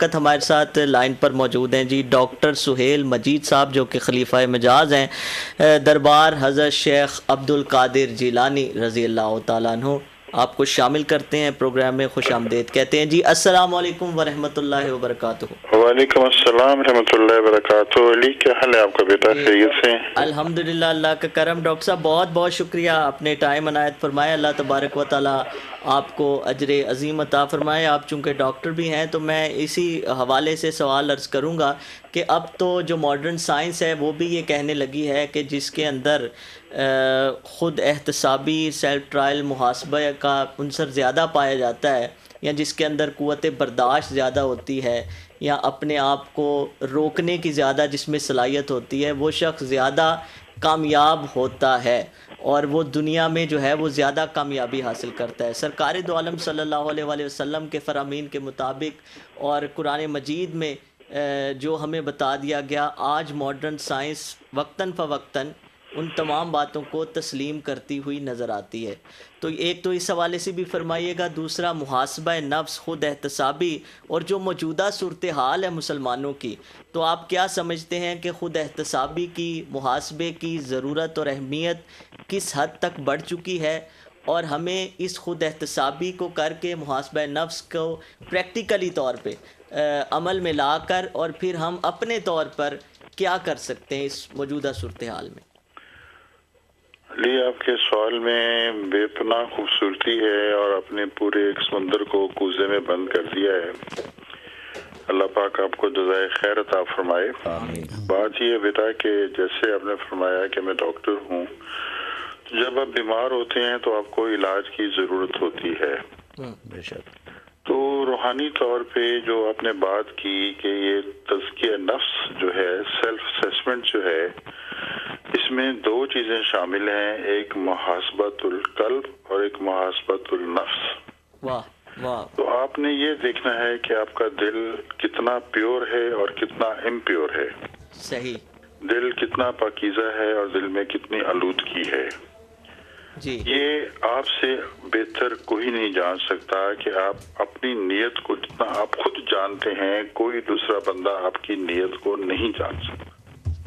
وقت ہمارے ساتھ لائن پر موجود ہیں جی ڈاکٹر سہیل مجید صاحب، جو کہ خلیفہ مجاز ہیں دربار حضرت شیخ عبد القادر جیلانی رضی اللہ تعالیٰ عنہ۔ آپ کو شامل کرتے ہیں پروگرام میں، خوش آمدید کہتے ہیں جی۔ السلام علیکم ورحمۃ اللہ وبرکاتہ۔ وعلیکم السلام ورحمۃ اللہ وبرکاتہ۔ علی کیا حال ہے آپ کا بیٹا؟ خیریت سے؟ الحمدللہ، اللہ کا کرم۔ ڈاکٹر صاحب بہت بہت شکریہ، اپنے ٹائم عنایت فرمائے۔ اللہ تبارک و تعالیٰ آپ کو اجر عظیم عطا فرمائے۔ آپ چونکہ ڈاکٹر بھی ہیں تو میں اسی حوالے سے سوال عرض کروں گا کہ اب تو جو ماڈرن سائنس ہے وہ بھی یہ کہنے لگی ہے کہ جس کے اندر خود احتسابی سیلف ٹرائل محاسبہ کا عنصر زیادہ پایا جاتا ہے، یا جس کے اندر قوت برداشت زیادہ ہوتی ہے، یا اپنے آپ کو روکنے کی زیادہ جس میں صلاحیت ہوتی ہے، وہ شخص زیادہ کامیاب ہوتا ہے اور وہ دنیا میں جو ہے وہ زیادہ کامیابی حاصل کرتا ہے۔ سرکار دو عالم صلی اللہ علیہ وآلہ وسلم کے فرامین کے مطابق اور قرآن مجید میں جو ہمیں بتا دیا گیا، آج ماڈرن سائنس وقتاً فوقتاً ان تمام باتوں کو تسلیم کرتی ہوئی نظر آتی ہے۔ تو ایک تو اس حوالے سے بھی فرمائیے گا، دوسرا محاسبہ نفس، خود احتسابی، اور جو موجودہ صورتحال ہے مسلمانوں کی، تو آپ کیا سمجھتے ہیں کہ خود احتسابی کی، محاسبے کی ضرورت اور اہمیت کس حد تک بڑھ چکی ہے، اور ہمیں اس خود احتسابی کو کر کے محاسبہ نفس کو پریکٹیکلی طور پہ عمل میں لا کر اور پھر ہم اپنے طور پر کیا کر سکتے ہیں اس موجودہ صورتحال میں؟ علی آپ کے سوال میں بے پناہ خوبصورتی ہے اور اپنے پورے ایک سمندر کو کوزے میں بند کر دیا ہے۔ اللہ پاک آپ کو جزائے خیر عطا فرمائے۔ بات یہ بیٹا کہ جیسے آپ نے فرمایا کہ میں ڈاکٹر ہوں، جب آپ بیمار ہوتے ہیں تو آپ کو علاج کی ضرورت ہوتی ہے۔ بے شک۔ تو روحانی طور پہ جو آپ نے بات کی کہ یہ تزکیہ نفس جو ہے، سیلف اسیسمنٹ جو ہے، اس میں دو چیزیں شامل ہیں، ایک محاسبۃ القلب اور ایک محاسبۃ النفس۔ واہ واہ۔ تو آپ نے یہ دیکھنا ہے کہ آپ کا دل کتنا پیور ہے اور کتنا امپیور ہے، صحیح۔ دل کتنا پاکیزہ ہے اور دل میں کتنی آلودگی ہے۔ جی، یہ آپ سے بہتر کوئی نہیں جان سکتا کہ آپ اپنی نیت کو جتنا آپ خود جانتے ہیں، کوئی دوسرا بندہ آپ کی نیت کو نہیں جان سکتا۔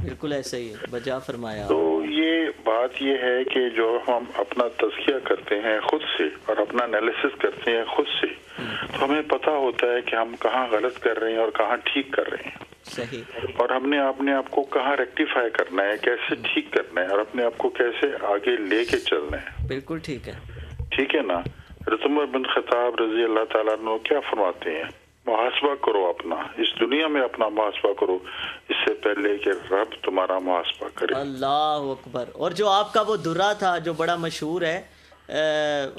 بالکل ایسا ہی ہے، بجا فرمایا۔ تو یہ بات یہ ہے کہ جو ہم اپنا تزکیہ کرتے ہیں خود سے اور اپنا انالیسس کرتے ہیں خود سے، تو ہمیں پتہ ہوتا ہے کہ ہم کہاں غلط کر رہے ہیں اور کہاں ٹھیک کر رہے ہیں، صحیح، اور ہم نے اپنے آپ کو کہاں ریکٹیفائی کرنا ہے، کیسے ٹھیک کرنا ہے، اور اپنے آپ کو کیسے آگے لے کے چلنا ہے۔ بالکل ٹھیک ہے، ٹھیک ہے نا؟ حضرت عمر بن خطاب رضی اللہ تعالیٰ عنہ کیا فرماتے ہیں؟ محاسبہ کرو اپنا، اس دنیا میں اپنا محاسبہ کرو اس سے پہلے کہ رب تمہارا محاسبہ کرے۔ اللہ اکبر۔ اور جو آپ کا وہ درہ تھا جو بڑا مشہور ہے،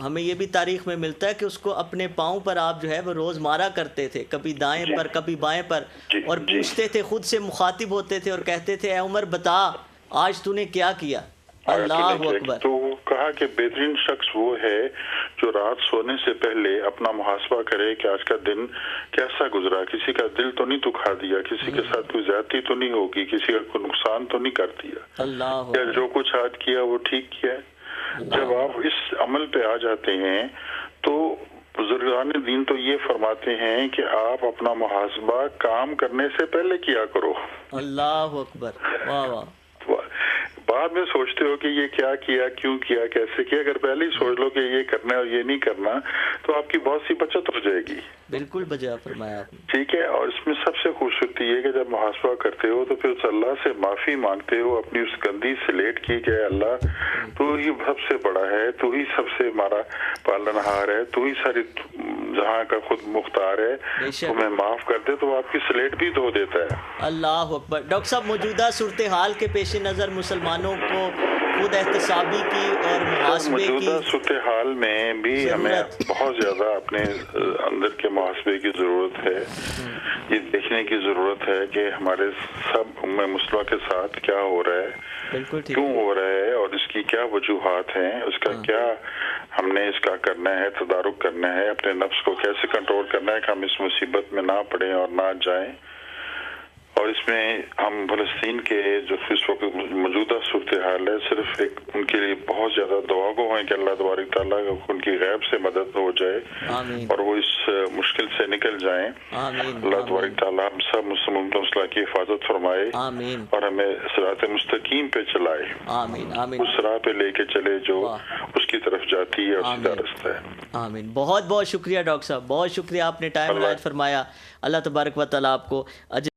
ہمیں یہ بھی تاریخ میں ملتا ہے کہ اس کو اپنے پاؤں پر آپ جو ہے وہ روز مارا کرتے تھے، کبھی دائیں پر کبھی بائیں پر، اور پوچھتے تھے، خود سے مخاطب ہوتے تھے اور کہتے تھے اے عمر بتا آج تو نے کیا کیا۔ اللہ اکبر۔ تو کہا کہ بہترین شخص وہ ہے جو رات سونے سے پہلے اپنا محاسبہ کرے کہ آج کا دن کیسا گزرا، کسی کا دل تو نہیں دکھا دیا، کسی کے ساتھ کوئی زیادتی تو نہیں ہوگی، کسی کا کوئی نقصان تو نہیں کر دیا، اللہ یا جو کچھ آج کیا وہ ٹھیک کیا ہے۔ جب آپ اس عمل پہ آ جاتے ہیں تو بزرگان دین تو یہ فرماتے ہیں کہ آپ اپنا محاسبہ کام کرنے سے پہلے کیا کرو۔ اللہ اکبر، واہ واہ۔ بعد میں سوچتے ہو کہ یہ کیا کیا، کیوں کیا، کیسے کیا، اگر پہلے ہی سوچ لو کہ یہ کرنا ہے اور یہ نہیں کرنا تو آپ کی بہت سی بچت ہو جائے گی۔ بالکل بجا فرمایا آپ نے۔ ٹھیک ہے، اور اس میں سب سے خوبصورتی یہ کہ جب محاسبہ کرتے ہو تو پھر اس اللہ سے معافی مانگتے ہو اپنی اس گندی سلیٹ کی کہ اللہ تو ہی سب سے بڑا ہے، تو ہی سب سے ہمارا پالنہار ہے، تو ہی ساری جہاں کا خود مختار ہے، تمہیں معاف کر دے تو آپ کی سلیٹ بھی دھو دیتا ہے۔ اللہ اکبر۔ ڈاکٹر صاحب موجودہ صورتحال کے پیش نظر مسلمانوں کو خود احتسابی کی اور محاسبے کی موجودہ صورتحال میں بھی ہمیں بہت زیادہ اپنے اندر کے محاسبے کی ضرورت ہے، یہ دیکھنے کی ضرورت ہے کہ ہمارے سب امہ مسلمہ کے ساتھ کیا ہو رہا ہے، کیوں ہو رہا ہے، اور اس کی کیا وجوہات ہیں، اس کا کیا ہم نے اس کا کرنا ہے، تدارک کرنا ہے، اپنے نفس کو کیسے کنٹرول کرنا ہے کہ ہم اس مصیبت میں نہ پڑیں اور نہ جائیں، اور اس میں ہم فلسطین کے جو اس وقت موجودہ صورتحال ہے صرف ایک ان کے لیے بہت زیادہ دعا گو ہیں کہ اللہ تبارک تعالیٰ ان کی غیب سے مدد ہو جائے آمین اور وہ اس مشکل سے نکل جائیں. آمین اللہ تبارک تعالیٰ ہم سب مسلمان مسلح کی حفاظت فرمائے آمین اور ہمیں صراط مستقیم پہ چلائے، آمین آمین اس راہ پہ لے کے چلے جو واہ اس کی طرف جاتی ہے اور سیدھا آمین رستہ ہے. آمین. بہت بہت شکریہ ڈاکٹر صاحب، بہت شکریہ، آپ نے ٹائم عنایت فرمایا. اللہ تبارک و تعالیٰ آپ کو اجر